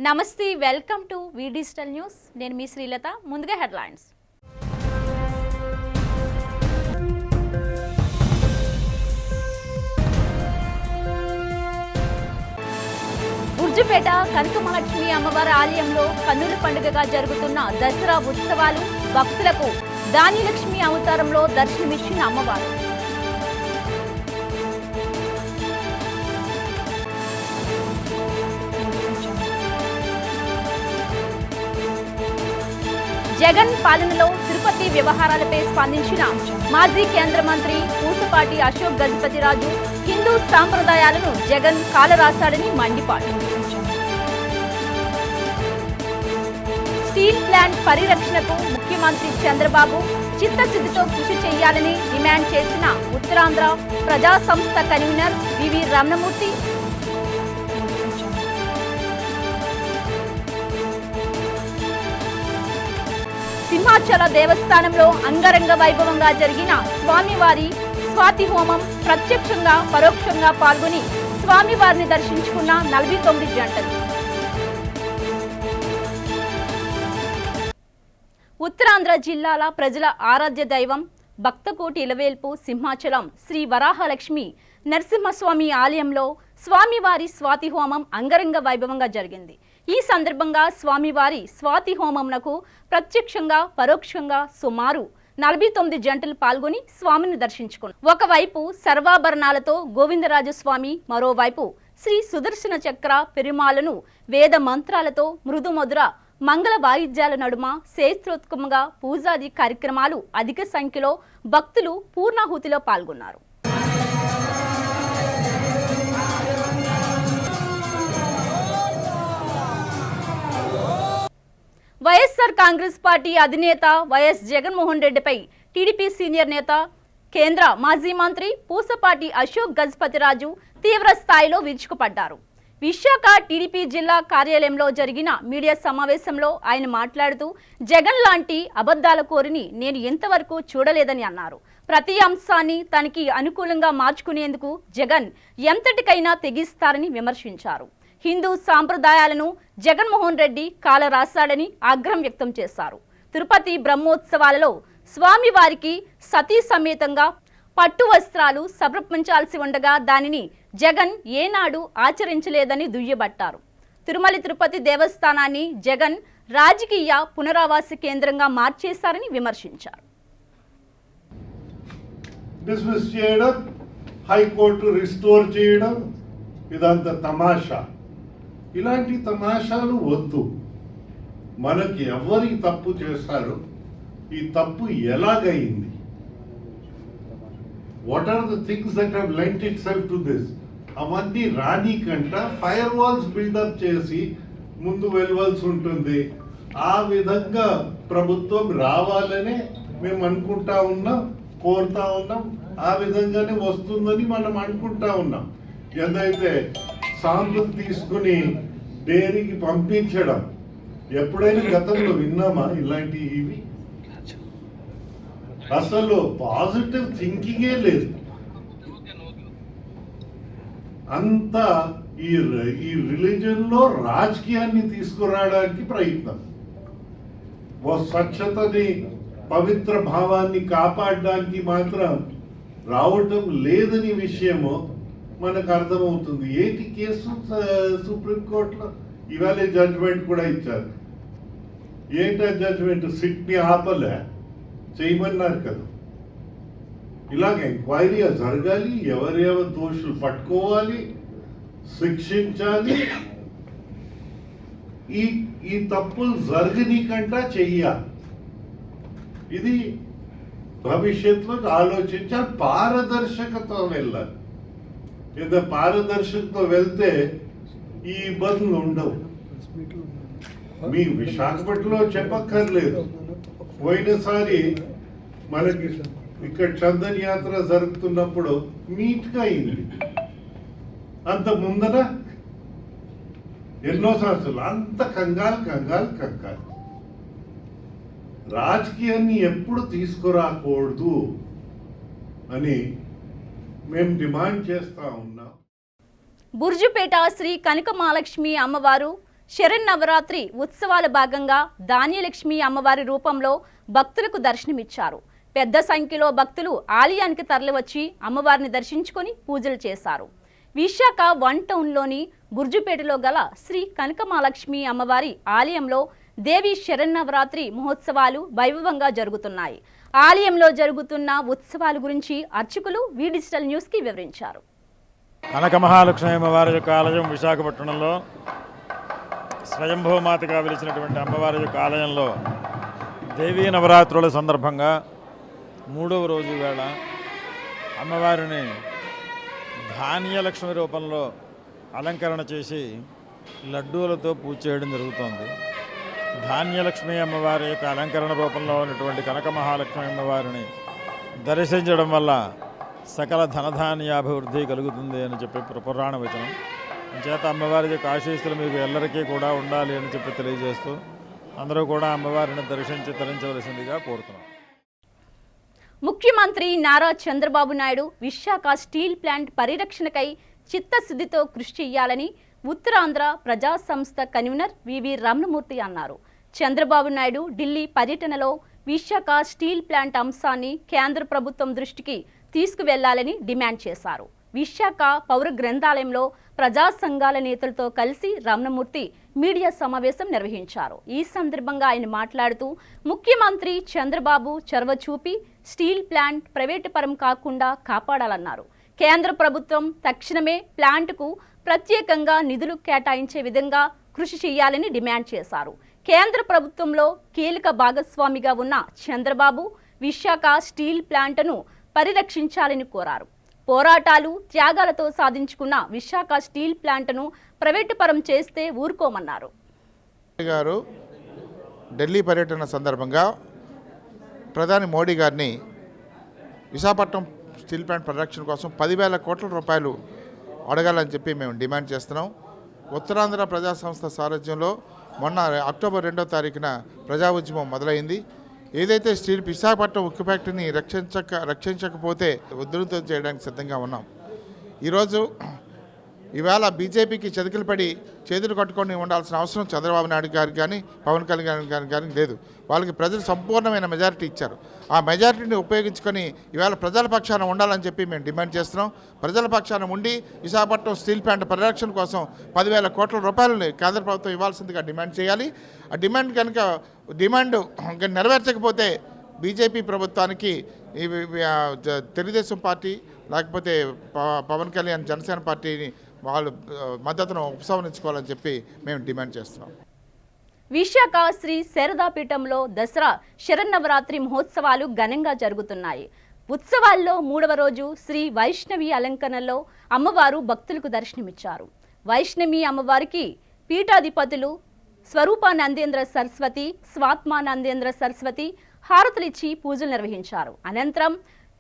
నమస్తే, welcome to V digital news. నేను మీ శ్రీలత. ముందుగా హెడ్లైన్స్. బుర్జుపేట కనకమహాలక్ష్మి అమ్మవారి ఆలయంలో కన్నుల పండుగగా జరుగుతున్న దసరా ఉత్సవాలు, భక్తులకు ధాన్యలక్ష్మి అవతారంలో దర్శనమిచ్చిన అమ్మవారు. జగన్ పాలనలో తిరుపతి వ్యవహారాలపై స్పందించిన మాజీ కేంద్ర మంత్రి పూసపాటి అశోక్ గజపతిరాజు హిందూ సాంప్రదాయాలను జగన్ కాలరాశాడని మండిపాటు. స్టీల్ ప్లాంట్ పరిరక్షణకు ముఖ్యమంత్రి చంద్రబాబు చిత్తశుద్ధితో కృషి చేయాలని డిమాండ్ చేసిన ఉత్తరాంధ్ర ప్రజా సంస్థ కన్వీనర్ వివి రమణమూర్తి. సింహాచల దేవస్థానంలో అంగరంగ వైభవంగా జరిగిన స్వామివారి స్వాతి హోమం ప్రత్యక్షంగా పరోక్షంగా పాల్గొని స్వామివారిని దర్శించుకున్న 49 జంటలు. ఉత్తరాంధ్ర జిల్లాల ప్రజల ఆరాధ్య దైవం భక్తకోటి ఇలవేల్పు సింహాచలం శ్రీ వరాహలక్ష్మి నరసింహస్వామి ఆలయంలో స్వామివారి స్వాతి హోమం అంగరంగ వైభవంగా జరిగింది. ఈ సందర్భంగా స్వామివారి స్వాతి హోమంనకు ప్రత్యక్షంగా పరోక్షంగా సుమారు 49 జంటలు పాల్గొని స్వామిని దర్శించుకున్నారు. ఒకవైపు సర్వాభరణాలతో గోవిందరాజు స్వామి, మరోవైపు శ్రీ సుదర్శన చక్ర పెరుమాలను వేద మంత్రాలతో మృదుమధుర మంగళ వాయిద్యాల నడుమ శ్రేష్ఠోత్కమంగా పూజాది కార్యక్రమాలు అధిక సంఖ్యలో భక్తులు పూర్ణాహుతిలో పాల్గొన్నారు. వైఎస్ఆర్ కాంగ్రెస్ పార్టీ అధినేత వైఎస్ జగన్మోహన్ రెడ్డిపై టీడీపీ సీనియర్ నేత, కేంద్ర మాజీ మంత్రి పూసపాటి అశోక్ గజపతిరాజు తీవ్ర స్థాయిలో విరుచుకుపడ్డారు. విశాఖ టీడీపీ జిల్లా కార్యాలయంలో జరిగిన మీడియా సమావేశంలో ఆయన మాట్లాడుతూ, జగన్ లాంటి అబద్ధాల కోరిని నేను ఎంతవరకు చూడలేదని అన్నారు. ప్రతి అంశాన్ని తనకి అనుకూలంగా మార్చుకునేందుకు జగన్ ఎంతటికైనా తెగిస్తారని విమర్శించారు. హిందూ సాంప్రదాయాలను జగన్మోహన్ రెడ్డి కాలరాశాడని ఆగ్రహం వ్యక్తం చేశారు. తిరుపతి బ్రహ్మోత్సవాలలో స్వామివారికి సతీ సమేతంగా పట్టు వస్త్రాలు సమర్పించాల్సి ఉండగా దానిని జగన్ ఏనాడు ఆచరించలేదని దుయ్యబట్టారు. తిరుమల తిరుపతి దేవస్థానాన్ని జగన్ రాజకీయ పునరావాస కేంద్రంగా మార్చేశారని విమర్శించారు. డిస్మిస్ చేయడం, హైకోర్టు రిస్టోర్ చేయడం, ఇదంతా తమాషా. ఇలాంటి తమాషాలు వద్దు. మనకి ఎవరి తప్పు చేశారు, ఈ తప్పు ఎలాగైంది, what are the things that have lent itself to this, అవన్నీ రాని కంట ఫైర్ వాల్స్ బిల్డప్ చేసి ముందు వెళ్ళవలసి ఉంటుంది. ఆ విధంగా ప్రభుత్వం రావాలనే మేము అనుకుంటా ఉన్నాం, కోరుతా ఉన్నాం. ఆ విధంగానే వస్తుందని మనం అనుకుంటా ఉన్నాం. ఏదైతే సాంపుల్ తీసుకుని డైరీకి పంపించడం ఎప్పుడైనా గతంలో విన్నామా ఇలాంటివి? అసలు పాజిటివ్ థింకింగే లేదు. అంతా ఈ రిలీజన్ లో రాజకీయాన్ని తీసుకురావడానికి ప్రయత్నం, స్వచ్ఛతని పవిత్ర భావాన్ని కాపాడడానికి మాత్రం రావటం లేదని విషయము మనకు అర్థమవుతుంది. ఏంటి కేసు సుప్రీంకోర్టులో ఇవాళ జడ్జిమెంట్ కూడా ఇచ్చారు. ఏంటా జడ్జిమెంట్? సిట్ని ఆపలే చేయమన్నారు కదా. ఇలాగ ఎంక్వైరీ జరగాలి, ఎవరెవరు దోషులు పట్టుకోవాలి, శిక్షించాలి. ఈ తప్పులు జరగనీకంటా చెయ్యాలి. ఇది భవిష్యత్తులో ఆలోచించాలి. పారదర్శకత వెళ్ళాలి. ఇంత పారదర్శకతో వెళ్తే ఈ ఇబ్బందులు ఉండవు. మీ విశాఖపట్నంలో చెప్పక్కర్లేదు. పోయినసారి మనకి ఇక్కడ చందన్ యాత్ర జరుగుతున్నప్పుడు నీట్గా అయింది. అంత ముందర ఎన్నో సంవత్సరాలు అంత కంగారు. రాజకీయాన్ని ఎప్పుడు తీసుకురాకూడదు అని మేము డిమాండ్ చేస్తా ఉన్నాం. బుర్జుపేట శ్రీ కనకమహాలక్ష్మి అమ్మవారు శరన్నవరాత్రి ఉత్సవాల భాగంగా ధాన్యలక్ష్మి అమ్మవారి రూపంలో భక్తులకు దర్శనమిచ్చారు. పెద్ద సంఖ్యలో భక్తులు ఆలయానికి తరలివచ్చి అమ్మవారిని దర్శించుకొని పూజలు చేశారు. విశాఖ 1 టౌన్లోని బుర్జుపేటలో గల శ్రీ కనకమహాలక్ష్మి అమ్మవారి ఆలయంలో దేవి శరన్నవరాత్రి మహోత్సవాలు వైభవంగా జరుగుతున్నాయి. ఆలయంలో జరుగుతున్న ఉత్సవాల గురించి అర్చకులు వి డిజిటల్ న్యూస్కి వివరించారు. కనకమహాలక్ష్మి అమ్మవారి యొక్క ఆలయం విశాఖపట్నంలో స్వయంభూమాతగా వెలిసినటువంటి అమ్మవారి యొక్క ఆలయంలో దేవీ నవరాత్రుల సందర్భంగా 3వ రోజు వేళ అమ్మవారిని ధాన్యలక్ష్మి రూపంలో అలంకరణ చేసి లడ్డూలతో పూజ చేయడం జరుగుతోంది. ధాన్యలక్ష్మి అమ్మవారి యొక్క అలంకరణ రూపంలో ఉన్నటువంటి కనకమహాలక్ష్మి అమ్మవారిని దర్శించడం వల్ల సకల ధనధాన్యాభివృద్ధి కలుగుతుంది అని చెప్పి పురాణ వచనం. చేత అమ్మవారి యొక్క ఆశీస్సులు మీకు ఎల్లరికీ కూడా ఉండాలి అని చెప్పి తెలియజేస్తూ అందరూ కూడా అమ్మవారిని దర్శించి తరించవలసిందిగా కోరుతున్నాం. ముఖ్యమంత్రి నారా చంద్రబాబు నాయుడు విశాఖ స్టీల్ ప్లాంట్ పరిరక్షణకై చిత్తశుద్ధితో కృషి చేయాలని ఉత్తరాంధ్ర ప్రజా సంస్థ కన్వీనర్ వివి రమణమూర్తి అన్నారు. చంద్రబాబు నాయుడు ఢిల్లీ పర్యటనలో విశాఖ స్టీల్ ప్లాంట్ అంశాన్ని కేంద్ర ప్రభుత్వం దృష్టికి తీసుకువెళ్లాలని డిమాండ్ చేశారు. విశాఖ పౌర గ్రంథాలయంలో ప్రజా సంఘాల నేతలతో కలిసి రమణమూర్తి మీడియా సమావేశం నిర్వహించారు. ఈ సందర్భంగా ఆయన మాట్లాడుతూ ముఖ్యమంత్రి చంద్రబాబు చొరవ చూపి స్టీల్ ప్లాంట్ ప్రైవేటు పరం కాకుండా కాపాడాలన్నారు. కేంద్ర ప్రభుత్వం తక్షణమే ప్లాంట్కు ప్రత్యేకంగా నిధులు కేటాయించే విధంగా కృషి చేయాలని డిమాండ్ చేశారు. కేంద్ర ప్రభుత్వంలో కీలక భాగస్వామిగా ఉన్న చంద్రబాబు విశాఖ స్టీల్ ప్లాంట్ను పరిరక్షించాలని కోరారు. పోరాటాలు త్యాగాలతో సాధించుకున్న విశాఖ స్టీల్ ప్లాంట్ను ప్రైవేటు పరం చేస్తే ఊరుకోమన్నారు. గారు ఢిల్లీ పర్యటన సందర్భంగా ప్రధాని మోడీ గారిని విశాఖపట్నం స్టీల్ ప్లాంట్ పరిరక్షణ కోసం 10,000 కోట్ల రూపాయలు అడగాలని చెప్పి మేము డిమాండ్ చేస్తున్నాం. ఉత్తరాంధ్ర ప్రజా సంస్థ సారథ్యంలో మొన్న అక్టోబర్ 2వ తారీఖున ప్రజా ఉద్యమం మొదలైంది. ఏదైతే స్టీల్ విశాఖపట్నం ఉక్కు ఫ్యాక్టరీని రక్షించకపోతే ఉధృతం చేయడానికి సిద్ధంగా ఉన్నాం. ఇవాళ బీజేపీకి చతికిలు పడి చేతులు కట్టుకొని ఉండాల్సిన అవసరం చంద్రబాబు నాయుడు గారికి కానీ పవన్ కళ్యాణ్ గారికి లేదు. వాళ్ళకి ప్రజలు సంపూర్ణమైన మెజారిటీ ఇచ్చారు. ఆ మెజారిటీని ఉపయోగించుకొని ఇవాళ ప్రజల పక్షాన ఉండాలని చెప్పి మేము డిమాండ్ చేస్తున్నాం. ప్రజల పక్షాన ఉండి విశాఖపట్నం స్టీల్ ప్లాంట్ పరిరక్షణ కోసం 10,000 కోట్ల రూపాయలని కేంద్ర ప్రభుత్వం ఇవ్వాల్సిందిగా డిమాండ్ చేయాలి. ఆ డిమాండ్ నెరవేర్చకపోతే బీజేపీ ప్రభుత్వానికి తెలుగుదేశం పార్టీ లేకపోతే పవన్ కళ్యాణ్ జనసేన పార్టీని వాళ్ళు మద్దతును ఉపసంహరించుకోవాలని చెప్పి మేము డిమాండ్ చేస్తున్నాం. విశాఖ శ్రీ శారదాపీఠంలో దసరా శరన్నవరాత్రి మహోత్సవాలు ఘనంగా జరుగుతున్నాయి. ఉత్సవాల్లో 3వ రోజు శ్రీ వైష్ణవి అలంకరణలో అమ్మవారు భక్తులకు దర్శనమిచ్చారు. వైష్ణవి అమ్మవారికి పీఠాధిపతులు స్వరూపానందేంద్ర సరస్వతి, స్వాత్మానందేంద్ర సరస్వతి హారతులిచ్చి పూజలు నిర్వహించారు. అనంతరం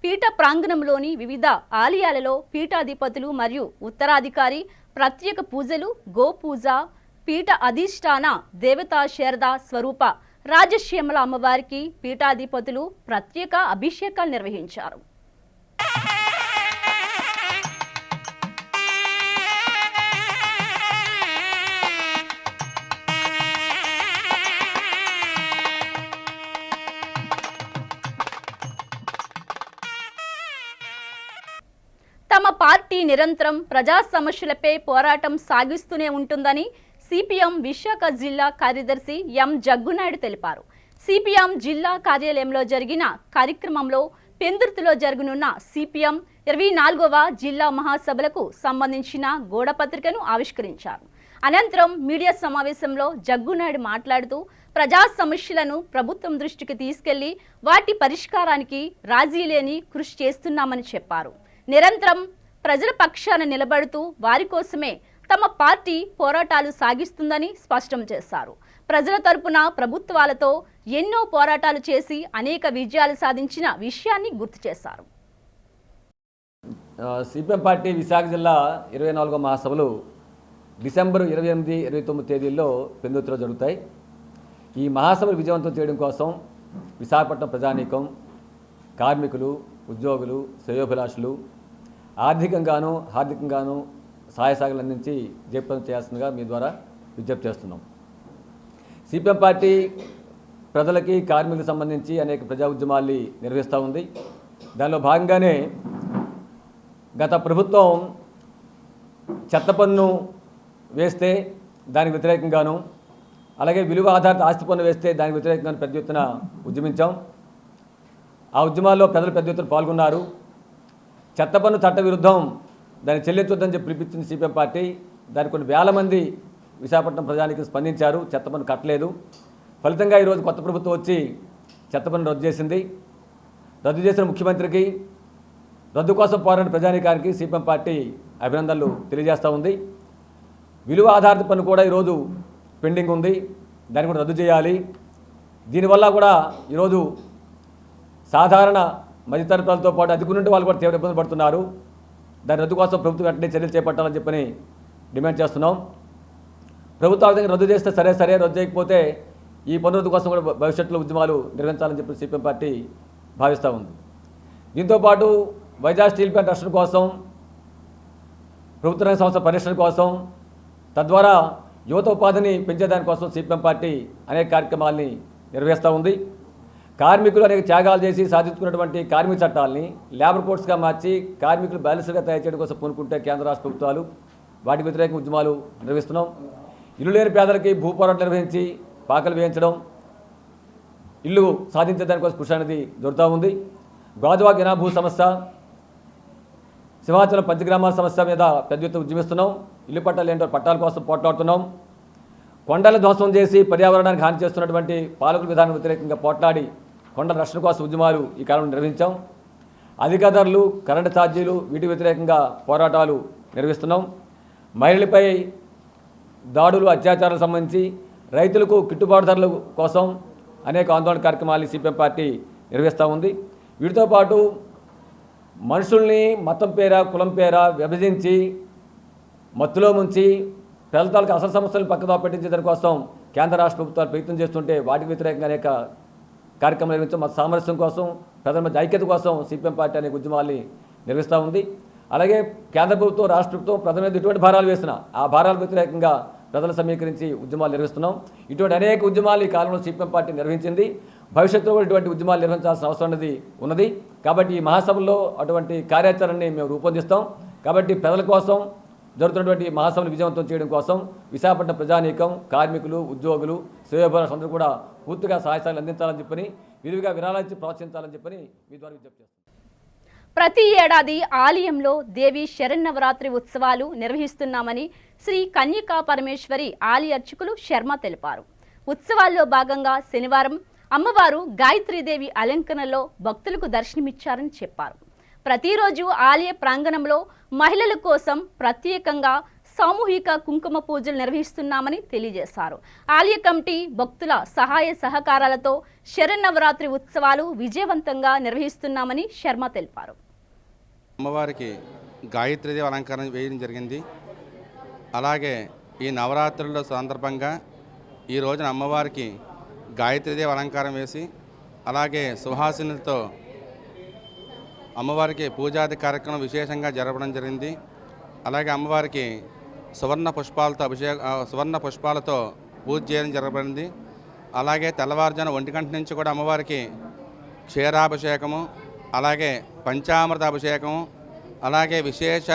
పీఠ ప్రాంగణంలోని వివిధ ఆలయాలలో పీఠాధిపతులు మరియు ఉత్తరాధికారి ప్రత్యేక పూజలు, గోపూజ, పీఠ అధిష్టాన దేవతా శారదా స్వరూప రాజశ్యామల అమ్మవారికి పీఠాధిపతులు ప్రత్యేక అభిషేకాలు నిర్వహించారు. తమ పార్టీ నిరంతరం ప్రజా సమస్యలపై పోరాటం సాగిస్తూనే ఉంటుందని సిపిఎం విశాఖ జిల్లా కార్యదర్శి ఎం జగ్గునాయుడు తెలిపారు. సిపిఎం జిల్లా కార్యాలయంలో జరిగిన కార్యక్రమంలో పెందుర్తిలో జరగనున్న సిపిఎం 24వ జిల్లా మహాసభలకు సంబంధించిన గోడపత్రికను ఆవిష్కరించారు. అనంతరం మీడియా సమావేశంలో జగ్గునాయుడు మాట్లాడుతూ ప్రజా సమస్యలను ప్రభుత్వం దృష్టికి తీసుకెళ్లి వాటి పరిష్కారానికి రాజీ లేని కృషి చేస్తున్నామని చెప్పారు. నిరంతరం ప్రజల పక్షాన నిలబడుతూ వారి కోసమే తమ పార్టీ పోరాటాలు సాగిస్తుందని స్పష్టం చేశారు. ప్రజల తరపున ప్రభుత్వాలతో ఎన్నో పోరాటాలు చేసి అనేక విజయాలు సాధించిన విషయాన్ని గుర్తు చేశారు. సిపిఎం పార్టీ విశాఖ జిల్లా 24వ మహాసభలు డిసెంబర్ 28, 29 తేదీల్లో పెందుర్తిలో జరుగుతాయి. ఈ మహాసభలు విజయవంతం చేయడం కోసం విశాఖపట్నం ప్రజానీకం, కార్మికులు, ఉద్యోగులు, శ్రేయోభిలాషులు ఆర్థికంగాను హార్దికంగాను సహాయ సహకారాలు అందించి జయప్రదం చేయాల్సిందిగా మీ ద్వారా విజ్ఞప్తి చేస్తున్నాం. సిపిఎం పార్టీ ప్రజలకి కార్మికులకు సంబంధించి అనేక ప్రజా ఉద్యమాల్ని నిర్వహిస్తూ ఉంది. దానిలో భాగంగానే గత ప్రభుత్వం చెత్త పన్ను వేస్తే దానికి వ్యతిరేకంగాను, అలాగే విలువ ఆధారిత ఆస్తి పన్ను వేస్తే దానికి వ్యతిరేకంగా పెద్ద ఎత్తున ఉద్యమించాం. ఆ ఉద్యమాల్లో ప్రజలు పెద్ద ఎత్తున పాల్గొన్నారు. చెత్త పన్ను చట్ట విరుద్ధం, దాన్ని చెల్లించొద్దని చెప్పి పిలిపించింది సిపిఎం పార్టీ. దానికి కొన్ని వేల మంది విశాఖపట్నం ప్రజానికి స్పందించారు, చెత్త పన్ను కట్టలేదు. ఫలితంగా ఈరోజు కొత్త ప్రభుత్వం వచ్చి చెత్త పన్ను రద్దు చేసింది. రద్దు చేసిన ముఖ్యమంత్రికి, రద్దు కోసం పోరాడిన ప్రజానీకానికి సిపిఎం పార్టీ అభినందనలు తెలియజేస్తూ ఉంది. విలువ ఆధారిత పన్ను కూడా ఈరోజు పెండింగ్ ఉంది, దాన్ని కూడా రద్దు చేయాలి. దీనివల్ల కూడా ఈరోజు సాధారణ మధ్యతరగతి ప్రజలతో పాటు అధికున్నట్టు వాళ్ళు కూడా తీవ్ర ఇబ్బంది పడుతున్నారు. దాని రద్దు కోసం ప్రభుత్వం వెంటనే చర్యలు చేపట్టాలని చెప్పని డిమాండ్ చేస్తున్నాం. ప్రభుత్వం ఆ విధంగా రద్దు చేస్తే సరే, రద్దు చేయకపోతే ఈ పన్ను రద్దు కోసం కూడా భవిష్యత్తులో ఉద్యమాలు నిర్వహించాలని చెప్పి సిపిఎం పార్టీ భావిస్తూ ఉంది. దీంతోపాటు వైజాగ్ స్టీల్ ప్లాంట్ రక్షణ కోసం, ప్రభుత్వ రంగ సంస్థ పరిరక్షణ కోసం, తద్వారా యువత ఉపాధిని పెంచేదానికోసం సిపిఎం పార్టీ అనేక కార్యక్రమాలని నిర్వహిస్తూ ఉంది. కార్మికులు అనేక త్యాగాలు చేసి సాధించుకున్నటువంటి కార్మిక చట్టాలని లేబర్ కోడ్స్గా మార్చి కార్మికులు బ్యాలెన్స్గా తయారు చేయడం కోసం పూనుకుంటే కేంద్ర రాష్ట్ర ప్రభుత్వాలు వాటికి వ్యతిరేక ఉద్యమాలు నిర్వహిస్తున్నాం. ఇల్లు లేని పేదలకి భూపోరాటం నిర్వహించి పాకలు వేయించడం, ఇల్లు సాధించే దానికోసం కృషి అనేది జరుగుతూ ఉంది. గాజువాక జనాభూ సమస్య, సింహాచలం పంచగ్రామాల సమస్య మీద పెద్ద ఎత్తున ఉద్యమిస్తున్నాం. ఇల్లు పట్టాలు ఏంటో పట్టాల కోసం పోట్లాడుతున్నాం. కొండల ధ్వంసం చేసి పర్యావరణానికి హాని చేస్తున్నటువంటి పాలకుల విధానం వ్యతిరేకంగా పోట్లాడి కొండల రక్షణ కోసం ఉద్యమాలు ఈ కాలంలో నిర్వహించాం. అధిక ధరలు, కరెంటు ఛార్జీలు, వీటి వ్యతిరేకంగా పోరాటాలు నిర్వహిస్తున్నాం. మహిళలపై దాడులు, అత్యాచారాలకు సంబంధించి రైతులకు గిట్టుబాటు ధరల కోసం అనేక ఆందోళన కార్యక్రమాలు సిపిఎం పార్టీ నిర్వహిస్తూ ఉంది. వీటితో పాటు మనుషుల్ని మతం పేర, కులం పేర విభజించి మత్తులో ముంచి ప్రజలకు అసలు సమస్యలను పక్కదో పెట్టించే దానికోసం కేంద్ర రాష్ట్ర ప్రభుత్వాలు ప్రయత్నం చేస్తుంటే వాటికి వ్యతిరేకంగా అనేక కార్యక్రమాలు నిర్వహించాం. మత సామరస్యం కోసం, ప్రజల మధ్య ఐక్యత కోసం సిపిఎం పార్టీ అనేక ఉద్యమాల్ని నిర్వహిస్తూ ఉంది. అలాగే కేంద్ర ప్రభుత్వం, రాష్ట్ర ప్రభుత్వం ప్రజల మీద ఎటువంటి భారాలు వేసినా ఆ భారాలకు వ్యతిరేకంగా ప్రజలు సమీకరించి ఉద్యమాలు నిర్వహిస్తున్నాం. ఇటువంటి అనేక ఉద్యమాలు ఈ కాలంలో సిపిఎం పార్టీ నిర్వహించింది. భవిష్యత్తులో కూడా ఇటువంటి ఉద్యమాలు నిర్వహించాల్సిన అవసరం ఉన్నది. కాబట్టి ఈ మహాసభలో అటువంటి కార్యాచరణని మేము రూపొందిస్తాం. కాబట్టి ప్రజల కోసం జరుగుతున్నటువంటి మహాసభను విజయవంతం చేయడం కోసం విశాఖపట్నం ప్రజానీకం, కార్మికులు, ఉద్యోగులు, శ్రేయోభిలాషులు అందరూ కూడా పూర్తిగా సహాయాలు అందించాలని చెప్పని, విరివిగా విరాళించి ప్రోత్సహించాలని చెప్పని మీ ద్వారా విజ్ఞప్తి చేస్తాం. ప్రతి ఏడాది ఆలయంలో దేవి శరన్నవరాత్రి ఉత్సవాలు నిర్వహిస్తున్నామని శ్రీ కన్యకా పరమేశ్వరి ఆలయ అర్చకులు శర్మ తెలిపారు. ఉత్సవాల్లో భాగంగా శనివారం అమ్మవారు గాయత్రీదేవి అలంకరణలో భక్తులకు దర్శనమిచ్చారని చెప్పారు. ప్రతిరోజు ఆలయ ప్రాంగణంలో మహిళల కోసం ప్రత్యేకంగా సామూహిక కుంకుమ పూజలు నిర్వహిస్తున్నామని తెలియజేశారు. ఆలయ కమిటీ భక్తుల సహాయ సహకారాలతో శరన్నవరాత్రి ఉత్సవాలు విజయవంతంగా నిర్వహిస్తున్నామని శర్మ తెలిపారు. అమ్మవారికి గాయత్రీదేవి అలంకరణ వేయడం జరిగింది. అలాగే ఈ నవరాత్రుల సందర్భంగా ఈ రోజున అమ్మవారికి గాయత్రీదేవి అలంకారం వేసి, అలాగే సుహాసినులతో అమ్మవారికి పూజాది కార్యక్రమం విశేషంగా జరపడం జరిగింది. అలాగే అమ్మవారికి సువర్ణ పుష్పాలతో పూజ చేయడం జరగబడింది. అలాగే తెల్లవారుజామున 1 గంట నుంచి కూడా అమ్మవారికి క్షీరాభిషేకము, అలాగే పంచామృత అభిషేకము, అలాగే విశేష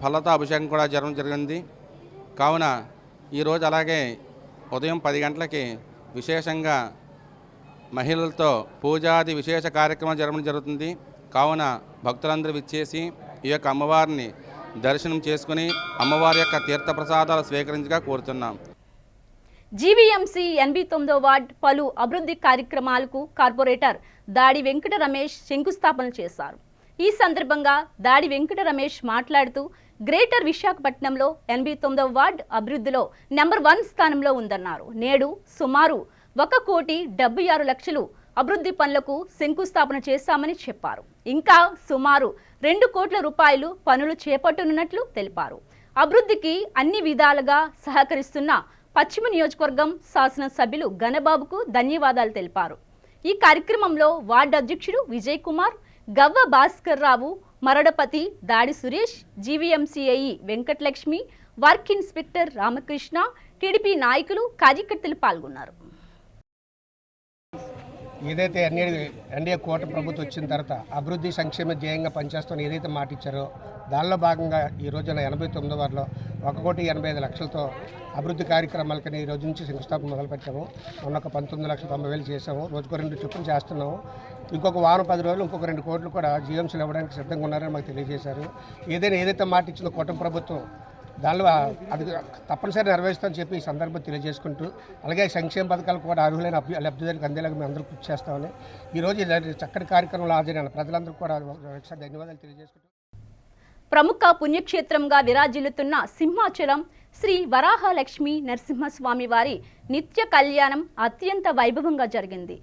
ఫలతో అభిషేకం కూడా జరగడం జరిగింది. కావున ఈరోజు అలాగే ఉదయం 10 గంటలకి విశేషంగా మహిళలతో పూజాది విశేష కార్యక్రమం జరగడం జరుగుతుంది. కావున భక్తులందరూ విచ్చేసి ఈ యొక్క అమ్మవారిని దర్శనం చేసుకుని అమ్మవారి యొక్క తీర్థప్రసాదాలు స్వీకరించగా కోరుతున్నాం. జీవీఎంసీ 89వ వార్డ్ పలు అభివృద్ధి కార్యక్రమాలకు కార్పొరేటర్ దాడి వెంకట రమేష్ శంకుస్థాపన చేశారు. ఈ సందర్భంగా దాడి వెంకట రమేష్ మాట్లాడుతూ గ్రేటర్ విశాఖపట్నంలో 89వ వార్డ్ అభివృద్ధిలో నెంబర్ 1 స్థానంలో ఉందన్నారు. నేడు సుమారు 1,76,00,000 అభివృద్ధి పనులకు శంకుస్థాపన చేశామని చెప్పారు. ఇంకా సుమారు 2 కోట్ల రూపాయలు పనులు చేపట్టనున్నట్లు తెలిపారు. అభివృద్ధికి అన్ని విధాలుగా సహకరిస్తున్న పశ్చిమ నియోజకవర్గం శాసనసభ్యులు గణబాబుకు ధన్యవాదాలు తెలిపారు. ఈ కార్యక్రమంలో వార్డు అధ్యక్షుడు విజయ్ కుమార్, గవ్వ భాస్కర్ రావు, మరడపతి, దాడి సురేష్, జీవీఎంసీఐ Venkatalakshmi, work inspector Ramakrishna, TDP నాయకులు, కార్యకర్తలు పాల్గొన్నారు. ఏదైతే ఎన్డీఏ కూటమి ప్రభుత్వం వచ్చిన తర్వాత అభివృద్ధి సంక్షేమ ధ్యేయంగా పనిచేస్తామని ఏదైతే మాట ఇచ్చారో దానిలో భాగంగా ఈ రోజున 89వ వార్డులో 1,85,00,000తో అభివృద్ధి కార్యక్రమాలకని ఈ రోజు నుంచి శంకుస్థాపన మొదలుపెట్టాము. మొన్న ఒక 19,90,000 చేసాము. రోజుకో 2 చొప్పున చేస్తున్నాము. ఇంకొక వారం 10 రోజులు ఇంకొక 2 కోట్లు కూడా జీఎంసీలు ఇవ్వడానికి సిద్ధంగా ఉన్నారని మాకు తెలియజేశారు. ఏదైతే మాట ఇచ్చిందో కూటమి ప్రభుత్వం దానిలో అది తప్పనిసరి నెరవేరుస్తామని చెప్పి ఈ సందర్భం తెలియజేసుకుంటూ, అలాగే సంక్షేమ పథకాలు కూడా అర్హులైన లబ్ధిదారులకు అందేలాగా మేము అందరూ కృషి చేస్తామని ఈరోజు చక్కటి కార్యక్రమంలో హాజరైన ప్రజలందరూ కూడా ధన్యవాదాలు తెలియజేసుకుంటూ, ప్రముఖ పుణ్యక్షేత్రంగా విరాజిల్లుతున్న సింహాచలం శ్రీ వరాహలక్ష్మి నరసింహస్వామి వారి నిత్య కళ్యాణం అత్యంత వైభవంగా జరిగింది.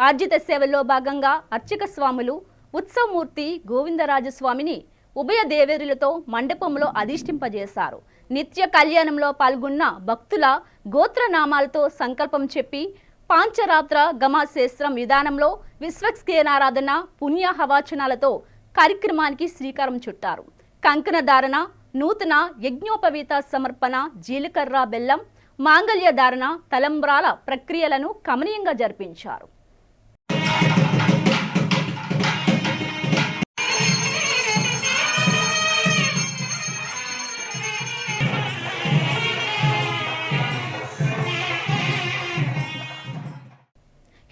ఆర్జిత సేవల్లో భాగంగా అర్చక స్వాములు ఉత్సవమూర్తి గోవిందరాజస్వామిని ఉభయ దేవేరులతో మండపంలో అధిష్ఠింపజేశారు. నిత్య కళ్యాణంలో పాల్గొన్న భక్తుల గోత్రనామాలతో సంకల్పం చెప్పి పాంచరాత్ర గమాశేస్త్రం విధానంలో విశ్వక్సేనారాధన పుణ్యహవాచనాలతో కార్యక్రమానికి శ్రీకారం చుట్టారు. కంకణ ధారణ, నూతన యజ్ఞోపవీత సమర్పణ, జీలకర్ర బెల్లం, మాంగళ్య ధారణ, తలంబ్రాల ప్రక్రియలను కమనీయంగా జరిపించారు.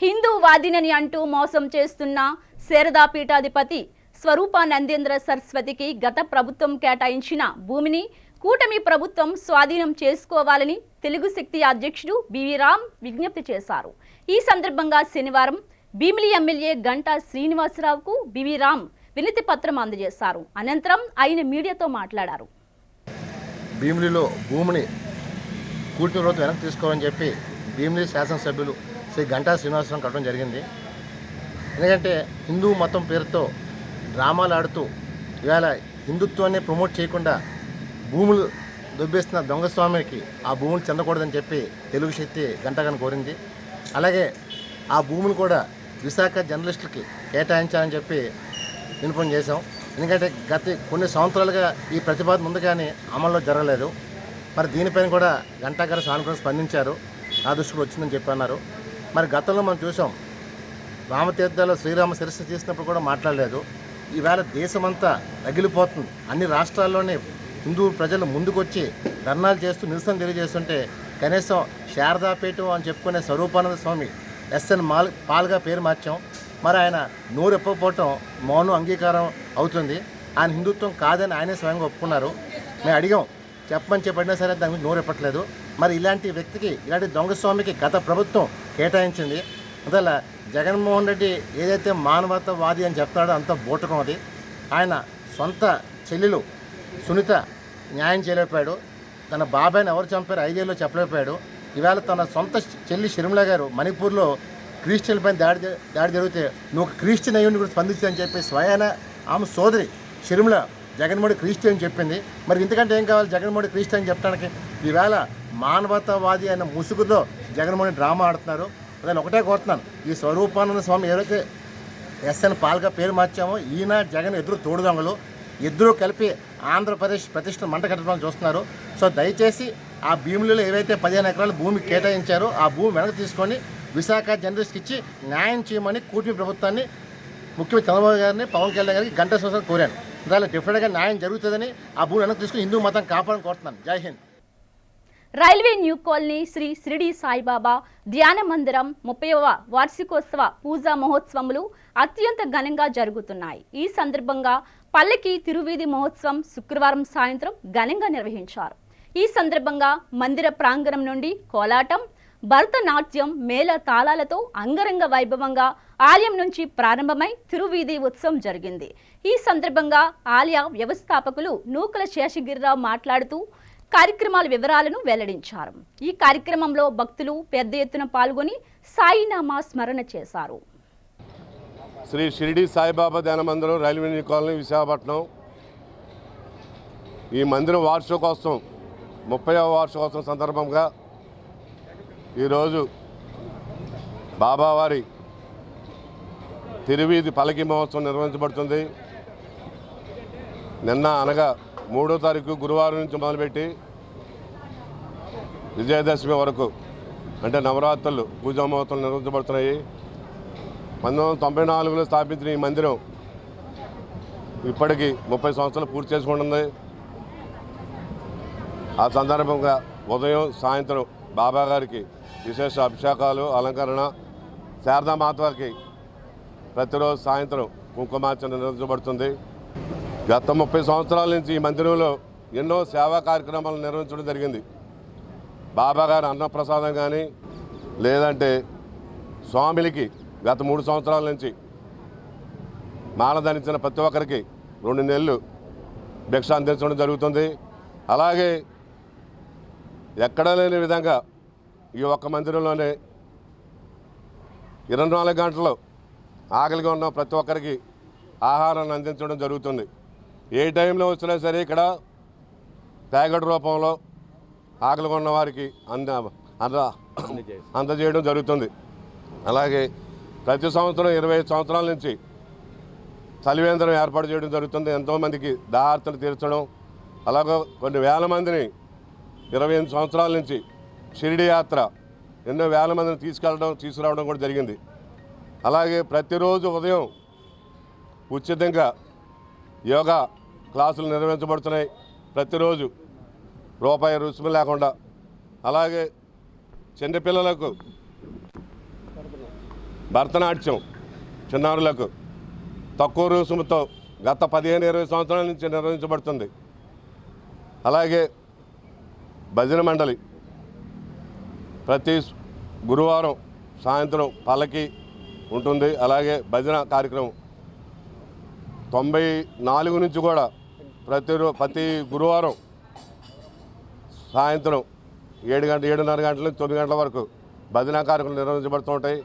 హిందూ వాదినని అంటూ మోసం చేస్తున్న శారదా పీఠాధిపతి స్వరూపానందేంద్ర సరస్వతికి గత ప్రభుత్వం కేటాయించిన భూమిని కూటమి ప్రభుత్వం స్వాధీనం చేసుకోవాలని తెలుగు శక్తి అధ్యక్షుడు బివి రామ్ విజ్ఞప్తి చేశారు. ఈ సందర్భంగా శనివారం భీమిలి ఎమ్మెల్యే గంటా శ్రీనివాసరావుకు బివి రామ్ వినతి పత్రం అందజేశారు. అనంతరం ఆయన మీడియాతో మాట్లాడారు. భీమిలిలో భూమిని కూటమి ప్రభుత్వం వెనక్కి తీసుకోవాలని చెప్పి భీమిలి శాసనసభ్యులు శ్రీ గంటా శ్రీనివాసరావు కట్టడం జరిగింది. ఎందుకంటే హిందూ మతం పేరుతో డ్రామాలు ఆడుతూ ఇవాళ హిందుత్వాన్ని ప్రమోట్ చేయకుండా భూములు దొబ్బేస్తున్న దొంగస్వామికి ఆ భూములు చెందకూడదని చెప్పి తెలుగు శక్తి గంటగాని కోరింది. అలాగే ఆ భూములు కూడా విశాఖ జర్నలిస్టులకి కేటాయించాలని చెప్పి విన్నపం చేశాం. ఎందుకంటే గత కొన్ని సంవత్సరాలుగా ఈ ప్రతిపాదన ఉంది కానీ అమల్లో జరగలేదు. మరి దీనిపైన కూడా గంటా గారు సానుకూలంగా స్పందించారు. నా దృష్టికి వచ్చిందని చెప్పి అన్నారు. మరి గతంలో మనం చూసాం, రామతీర్థాలు శ్రీరామ శిరస్సు చేసినప్పుడు కూడా మాట్లాడలేదు. ఈవేళ దేశమంతా రగిలిపోతుంది. అన్ని రాష్ట్రాల్లోనే హిందూ ప్రజలు ముందుకొచ్చి ధర్నాలు చేస్తూ నిరసన తెలియజేస్తుంటే కనీసం శారదాపీఠం అని చెప్పుకునే స్వరూపానంద స్వామి ఎస్ఎన్ పాల్గా పేరు మార్చాం. మరి ఆయన నోరు ఎప్పకపోవటం మౌనం అంగీకారం అవుతుంది. ఆయన హిందుత్వం కాదని ఆయనే స్వయంగా ఒప్పుకున్నారు. మేము అడిగాం చెప్పమని చెప్పడినా సరే దాని గురించి నోరు ఎప్పట్లేదు. మరి ఇలాంటి వ్యక్తికి, ఇలాంటి దొంగస్వామికి గత ప్రభుత్వం కేటాయించింది. అందువల్ల జగన్మోహన్ రెడ్డి ఏదైతే మానవతావాది అని చెప్తాడో అంత బూటకం అది. ఆయన సొంత చెల్లెలు సునీత న్యాయం చేయలేకపోయాడు. తన బాబాయిని ఎవరు చంపారు 5 ఏళ్ళలో చెప్పలేకపోయాడు. ఈవేళ తన సొంత చెల్లి షర్మిల గారు మణిపూర్లో క్రిస్టియన్ పైన దాడి జరిగితే నువ్వు ఒక క్రిస్టియన్ అయ్యుని కూడా స్పందించని చెప్పి స్వయాన ఆమె సోదరి షర్మిల జగన్మోహన్ క్రిస్టియన్ చెప్పింది. మరి ఇంతకంటే ఏం కావాలి జగన్మోహన్ క్రిస్టియన్ చెప్పడానికి? ఈవేళ మానవతావాది అయిన ముసుగులో జగన్మోహన్ డ్రామా ఆడుతున్నారు. నేను ఒకటే కోరుతున్నాను, ఈ స్వరూపానంద స్వామి ఎవరైతే ఎస్ఎన్ పాల్గా పేరు మార్చామో ఈయన జగన్ ఎదురు తోడుదొంగలు, ఇద్దరూ కలిపి ఆంధ్రప్రదేశ్ ప్రతిష్టను మంట కట్టడానికి చూస్తున్నారు. సో దయచేసి ఆ భీములలో ఏవైతే 15 ఎకరాల భూమి కేటాయించారో ఆ భూమి వెనక్కి తీసుకొని విశాఖ జర్నలిస్ట్కి ఇచ్చి న్యాయం చేయమని కూటమి ప్రభుత్వాన్ని, ముఖ్యమంత్రి చంద్రబాబు గారిని, పవన్ కళ్యాణ్ గారికి గంటా శ్రీనివాసరావు కోరాను. దానిలో డెఫినెట్గా న్యాయం జరుగుతుందని ఆ భూమి వెనక్కి తీసుకుని హిందూ మతం కాపాడని కోరుతున్నాను. జై Hind. Railway new colony Shri Shirdi Saibaba ధ్యాన మందిరం 30వ వార్షికోత్సవ పూజా మహోత్సవములు అత్యంత ఘనంగా జరుగుతున్నాయి. ఈ సందర్భంగా పల్లకి తిరువీధి మహోత్సవం శుక్రవారం సాయంత్రం ఘనంగా నిర్వహించారు. ఈ సందర్భంగా మందిర ప్రాంగణం నుండి కోలాటం, భరతనాట్యం, మేళ తాళాలతో అంగరంగ వైభవంగా ఆలయం నుంచి ప్రారంభమై తిరువీధి ఉత్సవం జరిగింది. ఈ సందర్భంగా ఆలయ వ్యవస్థాపకులు నూకల శేషగిరిరావు మాట్లాడుతూ కార్యక్రమాల వివరాలను వెల్లడించారు. ఈ కార్యక్రమంలో భక్తులు పెద్ద ఎత్తున పాల్గొని సాయినామా స్మరణ చేశారు. శ్రీ షిరిడి సాయిబాబా ధ్యాన మందిరం, రైల్వే న్యూ కాలనీ, విశాఖపట్నం. ఈ మందిరం వార్షికోత్సవం 30వ వార్షికోత్సవం సందర్భంగా ఈరోజు బాబావారి తిరువీధి పల్లకి మహోత్సవం నిర్వహించబడుతుంది. నిన్న అనగా 3వ తారీఖు గురువారం నుంచి మొదలుపెట్టి విజయదశమి వరకు అంటే నవరాత్రులు పూజా మహోత్సవాలు నిర్వహించబడుతున్నాయి. 1994లో స్థాపించిన ఈ మందిరం ఇప్పటికీ 30 సంవత్సరాలు పూర్తి చేసుకుంటుంది. ఆ సందర్భంగా ఉదయం సాయంత్రం బాబా గారికి విశేష అభిషేకాలు, అలంకరణ, శారదామాతకి ప్రతిరోజు సాయంత్రం కుంకుమార్చన నిర్వహించబడుతుంది. గత 30 సంవత్సరాల నుంచి ఈ మందిరంలో ఎన్నో సేవా కార్యక్రమాలు నిర్వహించడం జరిగింది. బాబా గారు అన్నప్రసాదం కానీ లేదంటే స్వామిలికి గత 3 సంవత్సరాల నుంచి మాల ధరించిన ప్రతి ఒక్కరికి 2 నెలలు భిక్ష అందించడం జరుగుతుంది. అలాగే ఎక్కడా లేని విధంగా ఈ ఒక్క మందిరంలోనే 24 గంటలు ఆకలిగా ఉన్న ప్రతి ఒక్కరికి ఆహారాన్ని అందించడం జరుగుతుంది. ఏ టైంలో వచ్చినా సరే ఇక్కడ ప్యాకెట్ రూపంలో ఆకలిగా ఉన్న వారికి అందజేయడం జరుగుతుంది. అలాగే ప్రతి సంవత్సరం 25 సంవత్సరాల నుంచి చలివేంద్రం ఏర్పాటు చేయడం జరుగుతుంది. ఎంతోమందికి దాహార్తను తీర్చడం, అలాగే కొన్ని వేల మందిని 28 సంవత్సరాల నుంచి షిరిడి యాత్ర ఎన్నో వేల మందిని తీసుకురావడం కూడా జరిగింది. అలాగే ప్రతిరోజు ఉదయం ఉచితంగా యోగా క్లాసులు నిర్వహించబడుతున్నాయి. ప్రతిరోజు రూపాయి రుసుము లేకుండా. అలాగే చిన్నపిల్లలకు భరతనాట్యం చిన్నారులకు తక్కువ రుసుముతో గత 15-20 సంవత్సరాల నుంచి నిర్వహించబడుతుంది. అలాగే భజన మండలి ప్రతి గురువారం సాయంత్రం పల్లకి ఉంటుంది. అలాగే భజన కార్యక్రమం 94 నుంచి కూడా ప్రతి గురువారం సాయంత్రం 7:30 గంటల నుంచి 9 గంటల వరకు భజన కార్యక్రమాలు నిర్వహించబడుతుంటాయి.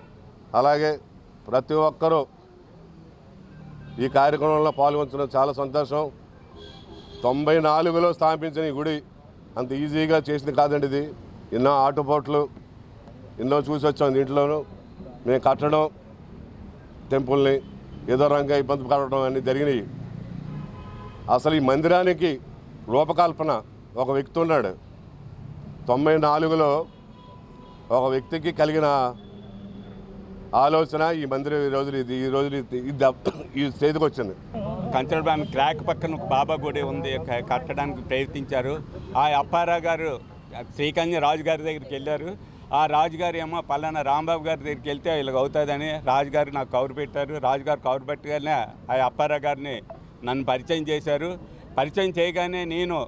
అలాగే ప్రతి ఒక్కరూ ఈ కార్యక్రమంలో పాల్గొనడం చాలా సంతోషం. 94లో స్థాపించిన ఈ గుడి అంత ఈజీగా చేసింది కాదండి. ఇది ఎన్నో ఆటుపోట్లు ఎన్నో చూసి వచ్చాం. దీంట్లోనూ మేము కట్టడం, టెంపుల్ని ఏదో రంగా ఇబ్బంది పడడం అన్నీ జరిగినాయి. అసలు ఈ మందిరానికి రూపకల్పన ఒక వ్యక్తి ఉన్నాడు. 94లో ఒక వ్యక్తికి కలిగిన ఆలోచన ఈ మందిరం ఈ రోజు ఈ స్టేజ్కి వచ్చింది. కంచరబామి క్రాక్ పక్కన ఒక బాబా గుడి ఉంది, కట్టడానికి ప్రయత్నించారు. ఆ అప్పారావు గారు శ్రీకన్య రాజుగారి దగ్గరికి వెళ్ళారు. ఆ రాజుగారు ఏమో పలానా రాంబాబు గారి దగ్గరికి వెళ్తే ఇలాగ అవుతుందని రాజుగారు నాకు కౌరు పెట్టారు. రాజుగారు కౌరు పెట్టగానే ఆ అప్పారావు గారిని నన్ను పరిచయం చేశారు. పరిచయం చేయగానే నేను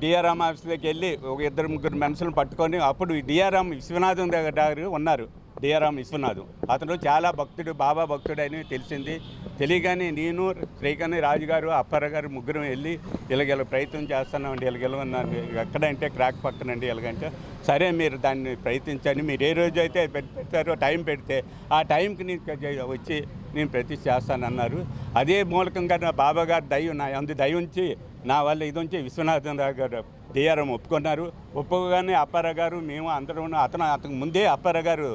డిఆర్ఎం ఆఫీస్లోకి వెళ్ళి ఒక 2-3 మనుషులను పట్టుకొని, అప్పుడు డిఆర్ఎం విశ్వనాథం దగ్గర ఉన్నారు. డిఆర్ఎం విశ్వనాథం అతను చాలా భక్తుడు, బాబా భక్తుడు అని తెలిసింది. తెలియగానే నేను శ్రీకన్య రాజుగారు అప్పారావు గారు ముగ్గురం వెళ్ళి ఇలాగ ప్రయత్నం చేస్తున్నామండి. ఇలాగెళ్ళమన్నాను. ఎక్కడంటే క్రాక్ పక్కనండి. ఎలాగంటే సరే మీరు దాన్ని ప్రయత్నించండి, మీరు ఏ రోజు అయితే పెట్టారో టైం పెడితే ఆ టైంకి నేను వచ్చి నేను ప్రతిష్ఠ చేస్తానన్నారు. అదే మూలకంగా నా బాబా గారు నా దయ ఉంచి నా వల్ల ఇది ఉంచి విశ్వనాథన్ గారు డిఆర్ఎం ఒప్పుకున్నారు. ఒప్పుకోగానే అప్పారావు గారు మేము అందరూ అతనికి ముందే అప్పారావు గారు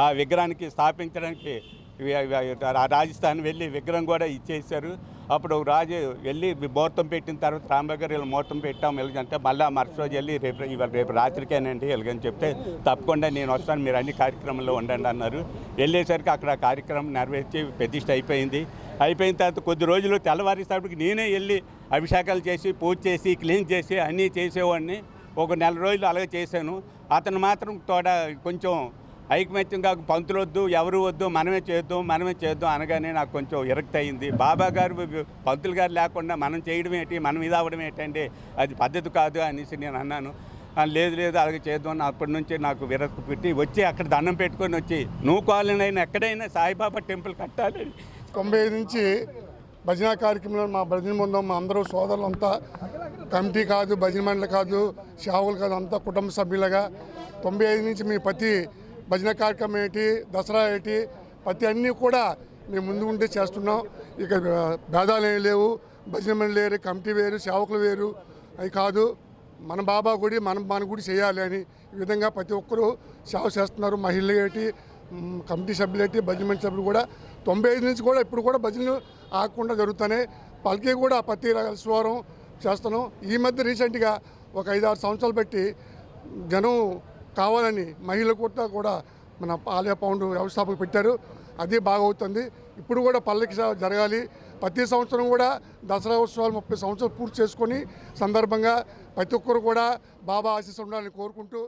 ఆ విగ్రహానికి స్థాపించడానికి రాజస్థాన్ వెళ్ళి విగ్రహం కూడా ఇచ్చేసారు. అప్పుడు రాజు వెళ్ళి ముహూర్తం పెట్టిన తర్వాత రాంబాబు గారు ఇలా ముహూర్తం పెట్టాం ఎలాగంటే మళ్ళీ మరుసటి రోజు వెళ్ళి రేపు రాత్రికేనండి ఎలాగని చెప్తే తప్పకుండా నేను వస్తాను, మీరు అన్ని కార్యక్రమంలో ఉండండి అన్నారు. వెళ్ళేసరికి అక్కడ కార్యక్రమం నెరవేర్చి ప్రతిష్ఠ అయిపోయింది. అయిపోయిన తర్వాత కొద్ది రోజులు తెల్లవారేసరికి నేనే వెళ్ళి అభిషేకాలు చేసి పూజ చేసి క్లీన్ చేసి అన్నీ చేసేవాడిని. ఒక 1 నెల రోజులు అలాగే చేశాను. అతను మాత్రం కొంచెం ఐకమత్యంగా పంతులు వద్దు, ఎవరు వద్దు, మనమే చేద్దాం అనగానే నాకు కొంచెం విరక్తి అయింది. బాబా గారు పంతులు గారు లేకుండా మనం చేయడం ఏంటి, మనం ఇది అవ్వడం ఏంటంటే అది పద్ధతి కాదు అనేసి నేను అన్నాను. లేదు అలాగే చేద్దాం. అప్పటి నుంచి నాకు విరక్తి పెట్టి వచ్చి అక్కడ దండం పెట్టుకొని వచ్చి నువ్వు కాలనైనా ఎక్కడైనా సాయిబాబా టెంపుల్ కట్టాలి. 95 నుంచి భజన కార్యక్రమంలో మా భజన బృందం మా అందరూ సోదరులంతా కమిటీ కాదు, భజన మండలి కాదు, సేవకులు కాదు, అంతా కుటుంబ సభ్యులుగా 95 నుంచి మీ ప్రతి భజన కార్యక్రమం ఏంటి, దసరా ఏంటి, ప్రతి అన్నీ కూడా మేము ముందు ఉండి చేస్తున్నాం. ఇక భేదాలు ఏమి లేవు. భజన మండలి వేరు, కమిటీ వేరు, సేవకులు వేరు అవి కాదు. మన బాబా గుడి మన గుడి చేయాలి అని ఈ విధంగా ప్రతి ఒక్కరూ సేవ చేస్తున్నారు. మహిళలు ఏంటి, కమిటీ సభ్యులు ఏంటి, భజన మండలి సభ్యులు కూడా 95 నుంచి కూడా ఇప్పుడు కూడా భజనలు ఆగకుండా జరుగుతున్నాయి. పలికి కూడా ప్రతి స్వరం చేస్తున్నాం. ఈ మధ్య రీసెంట్గా ఒక 5-6 సంవత్సరాలు బట్టి జనం కావాలని మహిళలు కూడా మన ఆలయ పౌండ్ వ్యవస్థాపకులు పెట్టారు. అది బాగా అవుతుంది. ఇప్పుడు కూడా పల్లకి సేవ జరగాలి. ప్రతి సంవత్సరం కూడా దసరా ఉత్సవాలు 30 సంవత్సరాలు పూర్తి చేసుకొని సందర్భంగా ప్రతి ఒక్కరు కూడా బాబా ఆశీస్సులు ఉండాలని కోరుకుంటూ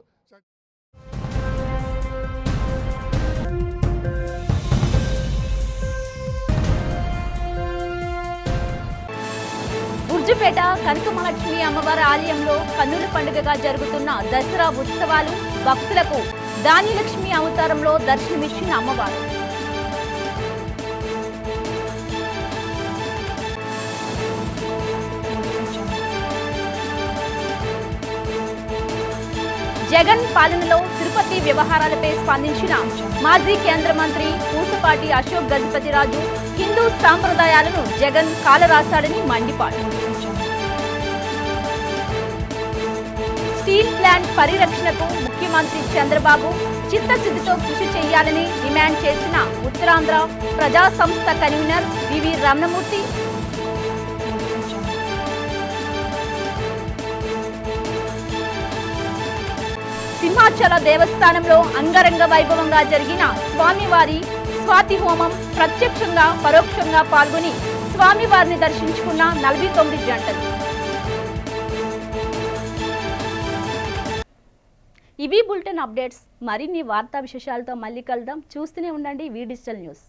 బుర్జుపేట కనకమహాలక్ష్మి అమ్మవారి ఆలయంలో కన్నుల పండుగగా జరుగుతున్న దసరా ఉత్సవాలు భక్తులకు ధాన్యలక్ష్మి అవతారంలో దర్శనమిచ్చిన అమ్మవారు. జగన్ పాలనలో తిరుపతి వ్యవహారాలపై స్పందించిన మాజీ కేంద్ర మంత్రి పూసపాటి అశోక్ గజపతిరాజు హిందూ సాంప్రదాయాలను జగన్ కాలరాశాడని మండిపాటు. స్టీల్ ప్లాంట్ పరిరక్షణకు ముఖ్యమంత్రి చంద్రబాబు చిత్తశుద్ధితో కృషి చేయాలని డిమాండ్ చేసిన ఉత్తరాంధ్ర ప్రజా సంస్థ కన్వీనర్ వివి రమణమూర్తి. సింహాచల దేవస్థానంలో అంగరంగ వైభవంగా జరిగిన స్వామివారి స్వాతి హోమం ప్రత్యక్షంగా పరోక్షంగా పాల్గొని స్వామివారిని దర్శించుకున్న 49 జంటలు. ఇవి బులెటిన్ అప్డేట్స్. మరిన్ని వార్తా విశేషాలతో మళ్ళీ కలుద్దాం. చూస్తూనే ఉండండి వి డిజిటల్ న్యూస్.